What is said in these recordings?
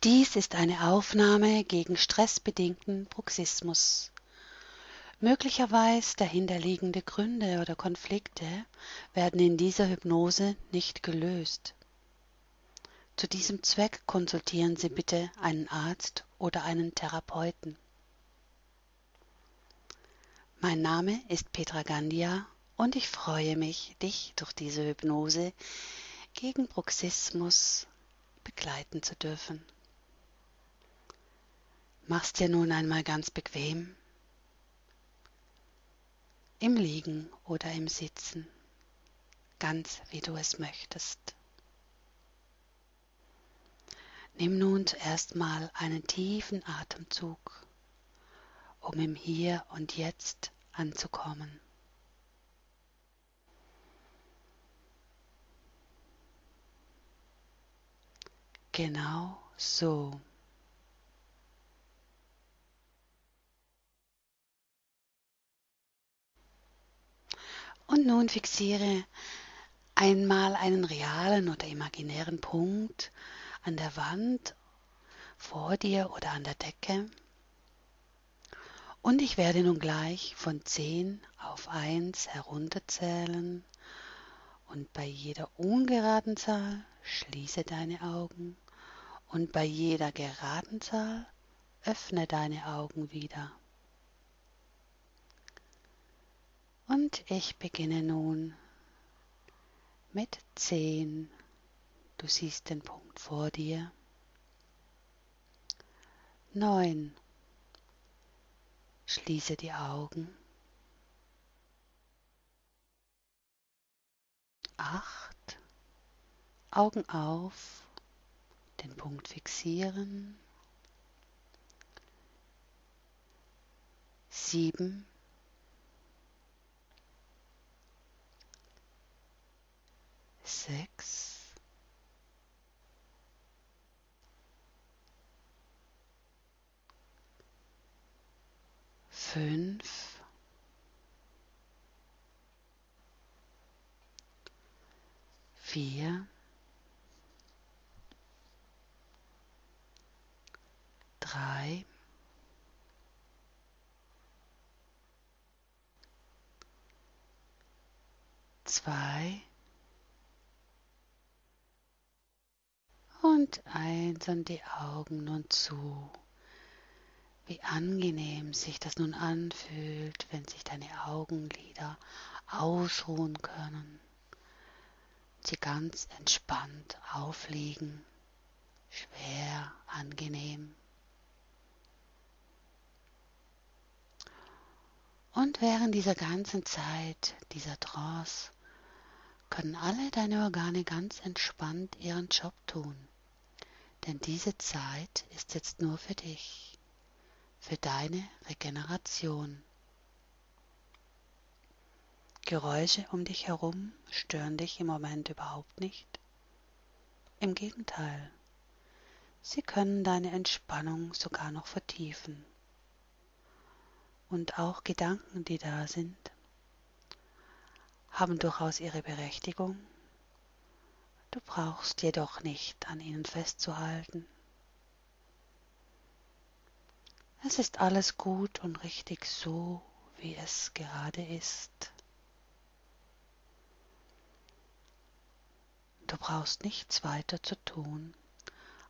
Dies ist eine Aufnahme gegen stressbedingten Bruxismus. Möglicherweise dahinterliegende Gründe oder Konflikte werden in dieser Hypnose nicht gelöst. Zu diesem Zweck konsultieren Sie bitte einen Arzt oder einen Therapeuten. Mein Name ist Petra Gandia und ich freue mich, dich durch diese Hypnose gegen Bruxismus begleiten zu dürfen. Mach's dir nun einmal ganz bequem, im Liegen oder im Sitzen, ganz wie du es möchtest. Nimm nun zuerst mal einen tiefen Atemzug, um im Hier und Jetzt anzukommen. Genau so. Und nun fixiere einmal einen realen oder imaginären Punkt an der Wand, vor dir oder an der Decke. Und ich werde nun gleich von 10 auf 1 herunterzählen. Und bei jeder ungeraden Zahl schließe deine Augen. Und bei jeder geraden Zahl öffne deine Augen wieder. Und ich beginne nun mit 10. Du siehst den Punkt vor dir. 9. Schließe die Augen. 8. Augen auf. Den Punkt fixieren. 7. 6. 5. 4. 3. 2. Und 1 und die Augen nun zu. Wie angenehm sich das nun anfühlt, wenn sich deine Augenlider ausruhen können. Sie ganz entspannt aufliegen. Schwer, angenehm. Und während dieser ganzen Zeit, dieser Trance, können alle deine Organe ganz entspannt ihren Job tun. Denn diese Zeit ist jetzt nur für dich, für deine Regeneration. Geräusche um dich herum stören dich im Moment überhaupt nicht. Im Gegenteil, sie können deine Entspannung sogar noch vertiefen. Und auch Gedanken, die da sind, haben durchaus ihre Berechtigung. Du brauchst jedoch nicht an ihnen festzuhalten. Es ist alles gut und richtig so, wie es gerade ist. Du brauchst nichts weiter zu tun,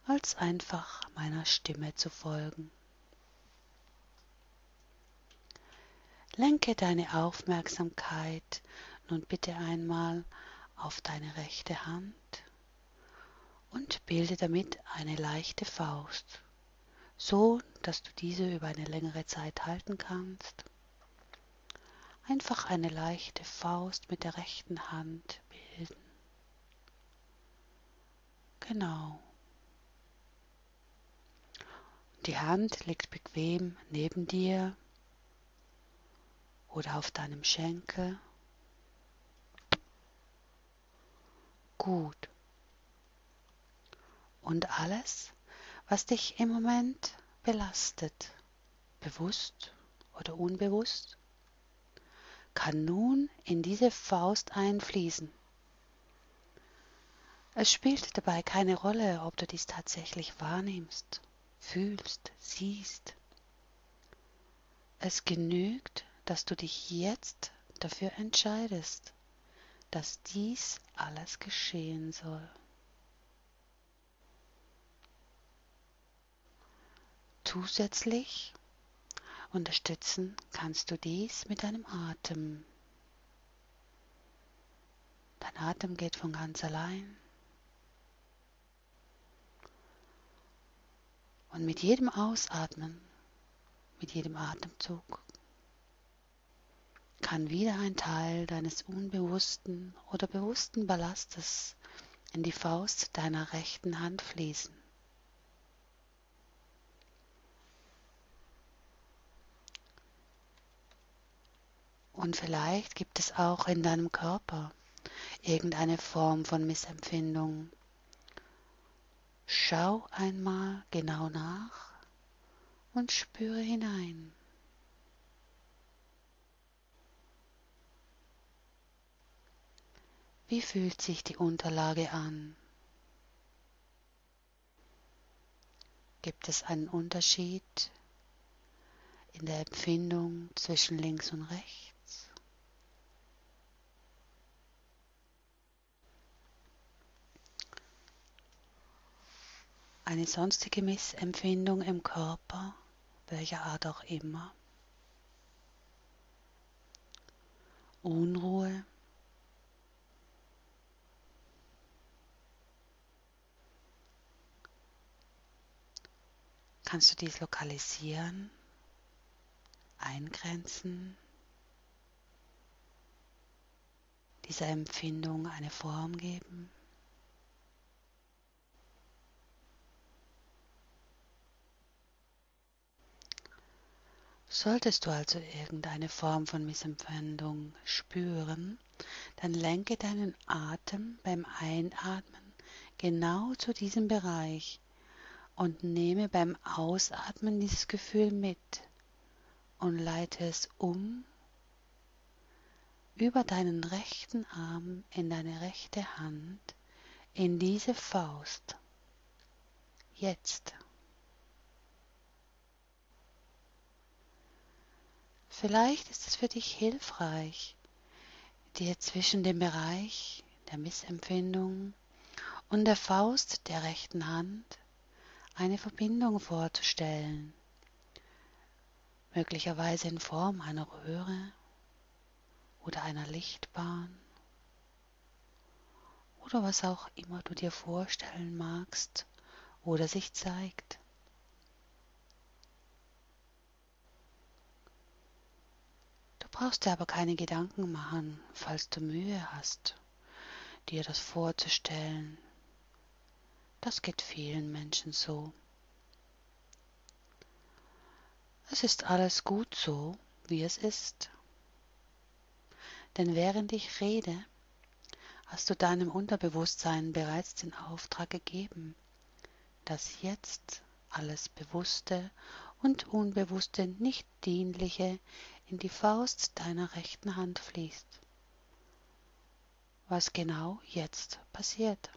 als einfach meiner Stimme zu folgen. Lenke deine Aufmerksamkeit nun bitte einmal auf deine rechte Hand und bilde damit eine leichte Faust, so dass du diese über eine längere Zeit halten kannst. Einfach eine leichte Faust mit der rechten Hand bilden. Genau. Die Hand liegt bequem neben dir oder auf deinem Schenkel. Gut. Und alles, was dich im Moment belastet, bewusst oder unbewusst, kann nun in diese Faust einfließen. Es spielt dabei keine Rolle, ob du dies tatsächlich wahrnimmst, fühlst, siehst. Es genügt, dass du dich jetzt dafür entscheidest, dass dies alles geschehen soll. Zusätzlich unterstützen kannst du dies mit deinem Atem. Dein Atem geht von ganz allein. Und mit jedem Ausatmen, mit jedem Atemzug, kann wieder ein Teil deines unbewussten oder bewussten Ballastes in die Faust deiner rechten Hand fließen. Und vielleicht gibt es auch in deinem Körper irgendeine Form von Missempfindung. Schau einmal genau nach und spüre hinein. Wie fühlt sich die Unterlage an? Gibt es einen Unterschied in der Empfindung zwischen links und rechts? Eine sonstige Missempfindung im Körper, welcher Art auch immer? Unruhe? Kannst du dies lokalisieren, eingrenzen, dieser Empfindung eine Form geben? Solltest du also irgendeine Form von Missempfindung spüren, dann lenke deinen Atem beim Einatmen genau zu diesem Bereich und nehme beim Ausatmen dieses Gefühl mit und leite es über deinen rechten Arm in deine rechte Hand in diese Faust. Jetzt. Vielleicht ist es für dich hilfreich, dir zwischen dem Bereich der Missempfindung und der Faust der rechten Hand eine Verbindung vorzustellen, möglicherweise in Form einer Röhre oder einer Lichtbahn oder was auch immer du dir vorstellen magst oder sich zeigt. Du brauchst dir aber keine Gedanken machen, falls du Mühe hast, dir das vorzustellen. Das geht vielen Menschen so. Es ist alles gut so, wie es ist. Denn während ich rede, hast du deinem Unterbewusstsein bereits den Auftrag gegeben, dass jetzt alles Bewusste und Unbewusste nicht Dienliche in die Faust deiner rechten Hand fließt. Was genau jetzt passiert.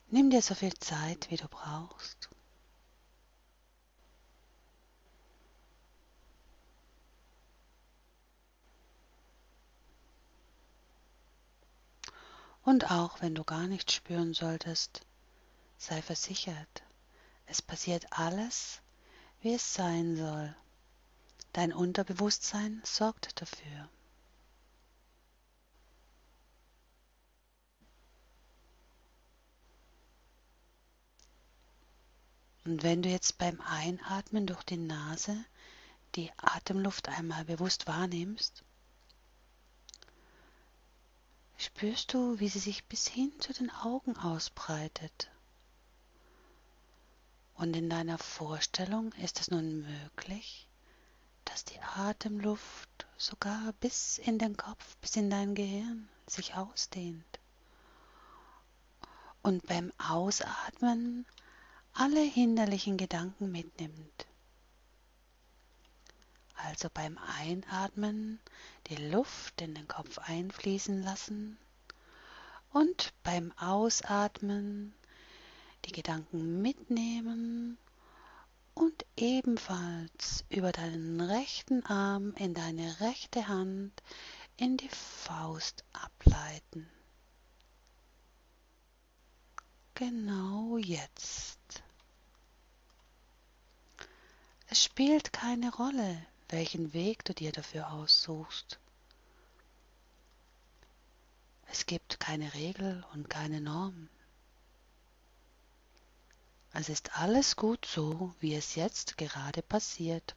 Nimm dir so viel Zeit, wie du brauchst. Und auch wenn du gar nichts spüren solltest, sei versichert, es passiert alles, wie es sein soll. Dein Unterbewusstsein sorgt dafür. Und wenn du jetzt beim Einatmen durch die Nase die Atemluft einmal bewusst wahrnimmst, spürst du, wie sie sich bis hin zu den Augen ausbreitet. Und in deiner Vorstellung ist es nun möglich, dass die Atemluft sogar bis in den Kopf, bis in dein Gehirn sich ausdehnt. Und beim Ausatmen alle hinderlichen Gedanken mitnimmt. Also beim Einatmen die Luft in den Kopf einfließen lassen und beim Ausatmen die Gedanken mitnehmen und ebenfalls über deinen rechten Arm in deine rechte Hand in die Faust ableiten. Genau jetzt. Es spielt keine Rolle, welchen Weg du dir dafür aussuchst. Es gibt keine Regel und keine Norm. Es ist alles gut so, wie es jetzt gerade passiert.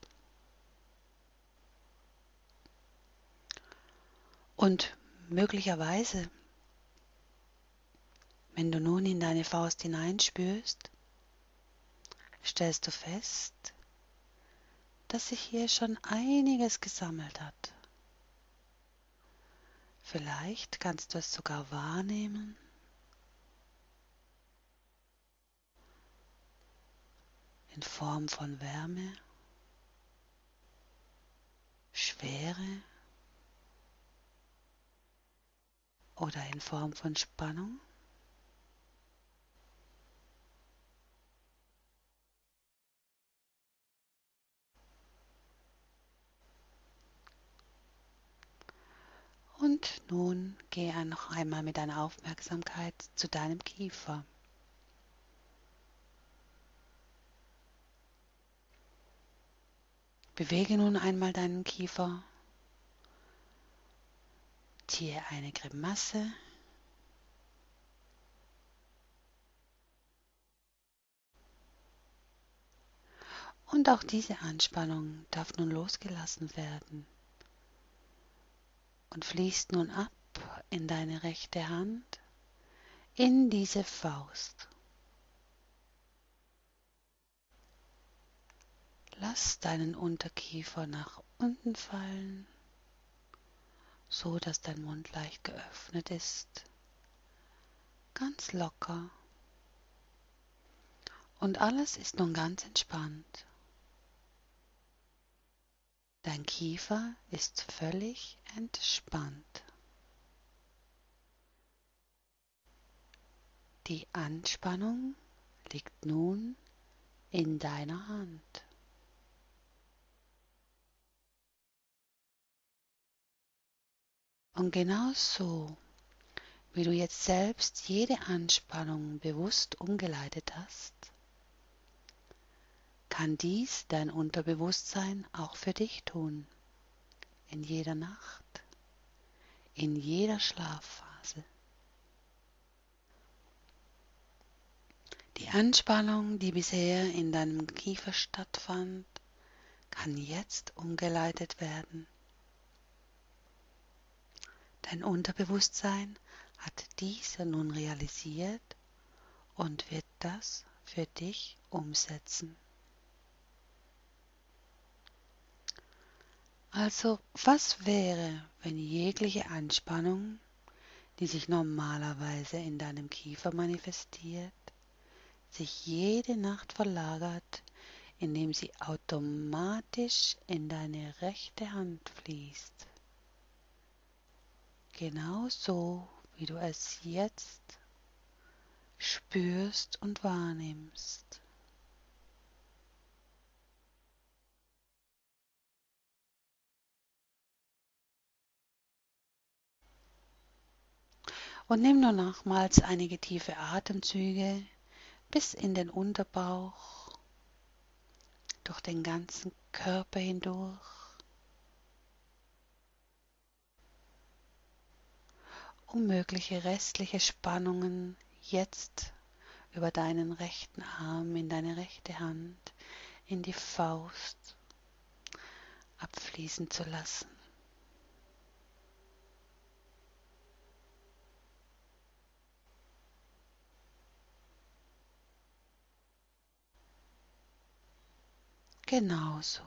Und möglicherweise, wenn du nun in deine Faust hineinspürst, stellst du fest, dass sich hier schon einiges gesammelt hat. Vielleicht kannst du es sogar wahrnehmen, in Form von Wärme, Schwere oder in Form von Spannung. Und nun gehe noch einmal mit deiner Aufmerksamkeit zu deinem Kiefer. Bewege nun einmal deinen Kiefer, ziehe eine Grimasse und auch diese Anspannung darf nun losgelassen werden und fließt nun ab in deine rechte Hand, in diese Faust. Lass deinen Unterkiefer nach unten fallen, so dass dein Mund leicht geöffnet ist, ganz locker. Und alles ist nun ganz entspannt. Dein Kiefer ist völlig entspannt. Die Anspannung liegt nun in deiner Hand. Und genau so, wie du jetzt selbst jede Anspannung bewusst umgeleitet hast, kann dies dein Unterbewusstsein auch für dich tun, in jeder Nacht, in jeder Schlafphase. Die Anspannung, die bisher in deinem Kiefer stattfand, kann jetzt umgeleitet werden. Dein Unterbewusstsein hat dies nun realisiert und wird das für dich umsetzen. Also, was wäre, wenn jegliche Anspannung, die sich normalerweise in deinem Kiefer manifestiert, sich jede Nacht verlagert, indem sie automatisch in deine rechte Hand fließt? Genau so, wie du es jetzt spürst und wahrnimmst. Und nimm nur nochmals einige tiefe Atemzüge bis in den Unterbauch, durch den ganzen Körper hindurch, um mögliche restliche Spannungen jetzt über deinen rechten Arm in deine rechte Hand, in die Faust abfließen zu lassen. Genauso.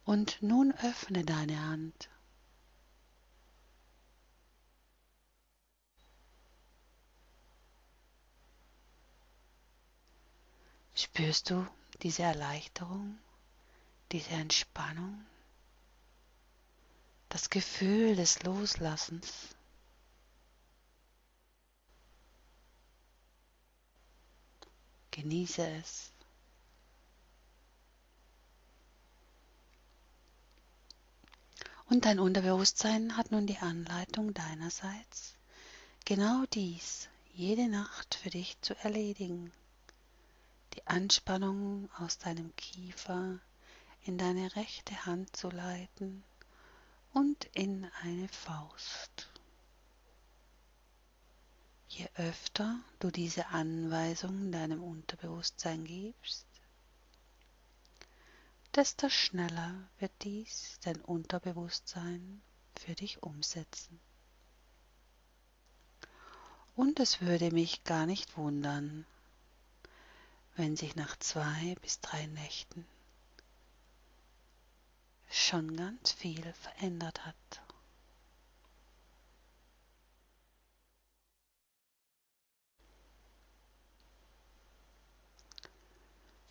Und nun öffne deine Hand. Spürst du diese Erleichterung, diese Entspannung, das Gefühl des Loslassens? Genieße es. Und dein Unterbewusstsein hat nun die Anleitung deinerseits, genau dies jede Nacht für dich zu erledigen. Die Anspannung aus deinem Kiefer in deine rechte Hand zu leiten und in eine Faust. Je öfter du diese Anweisung deinem Unterbewusstsein gibst, desto schneller wird dies dein Unterbewusstsein für dich umsetzen. Und es würde mich gar nicht wundern, wenn sich nach 2 bis 3 Nächten schon ganz viel verändert hat.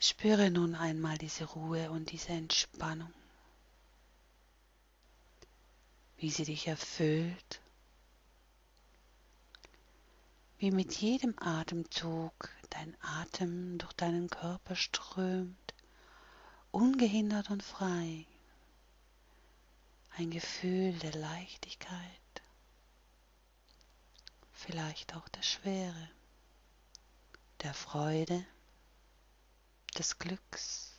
Spüre nun einmal diese Ruhe und diese Entspannung, wie sie dich erfüllt, wie mit jedem Atemzug dein Atem durch deinen Körper strömt, ungehindert und frei. Ein Gefühl der Leichtigkeit, vielleicht auch der Schwere, der Freude, des Glücks,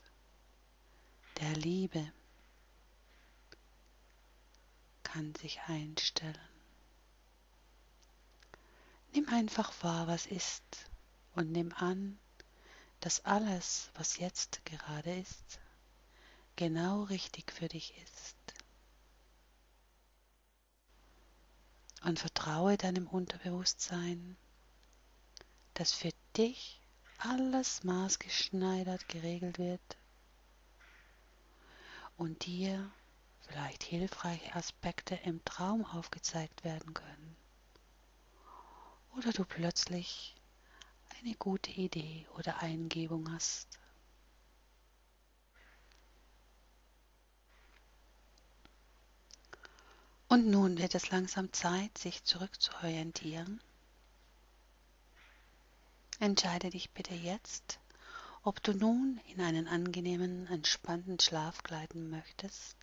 der Liebe kann sich einstellen. Nimm einfach wahr, was ist, und nimm an, dass alles, was jetzt gerade ist, genau richtig für dich ist. Und vertraue deinem Unterbewusstsein, dass für dich alles maßgeschneidert geregelt wird und dir vielleicht hilfreiche Aspekte im Traum aufgezeigt werden können. Oder du plötzlich eine gute Idee oder Eingebung hast. Und nun wird es langsam Zeit, sich zurückzuorientieren. Entscheide dich bitte jetzt, ob du nun in einen angenehmen, entspannten Schlaf gleiten möchtest.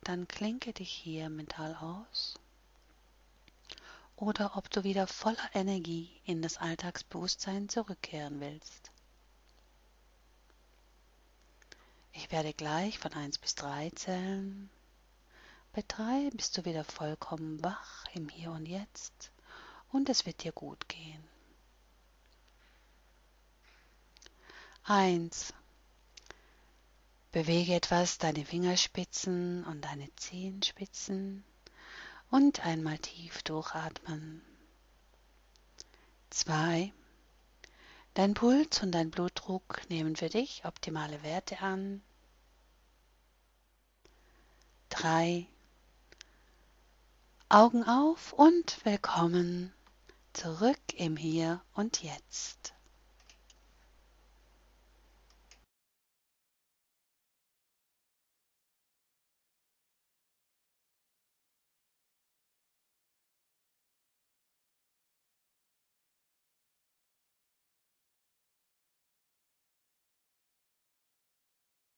Dann klinke dich hier mental aus. Oder ob du wieder voller Energie in das Alltagsbewusstsein zurückkehren willst. Ich werde gleich von 1 bis 3 zählen. Bei 3 bist du wieder vollkommen wach im Hier und Jetzt und es wird dir gut gehen. 1. Bewege etwas deine Fingerspitzen und deine Zehenspitzen und einmal tief durchatmen. 2. Dein Puls und dein Blutdruck nehmen für dich optimale Werte an. 3. Augen auf und willkommen zurück im Hier und Jetzt.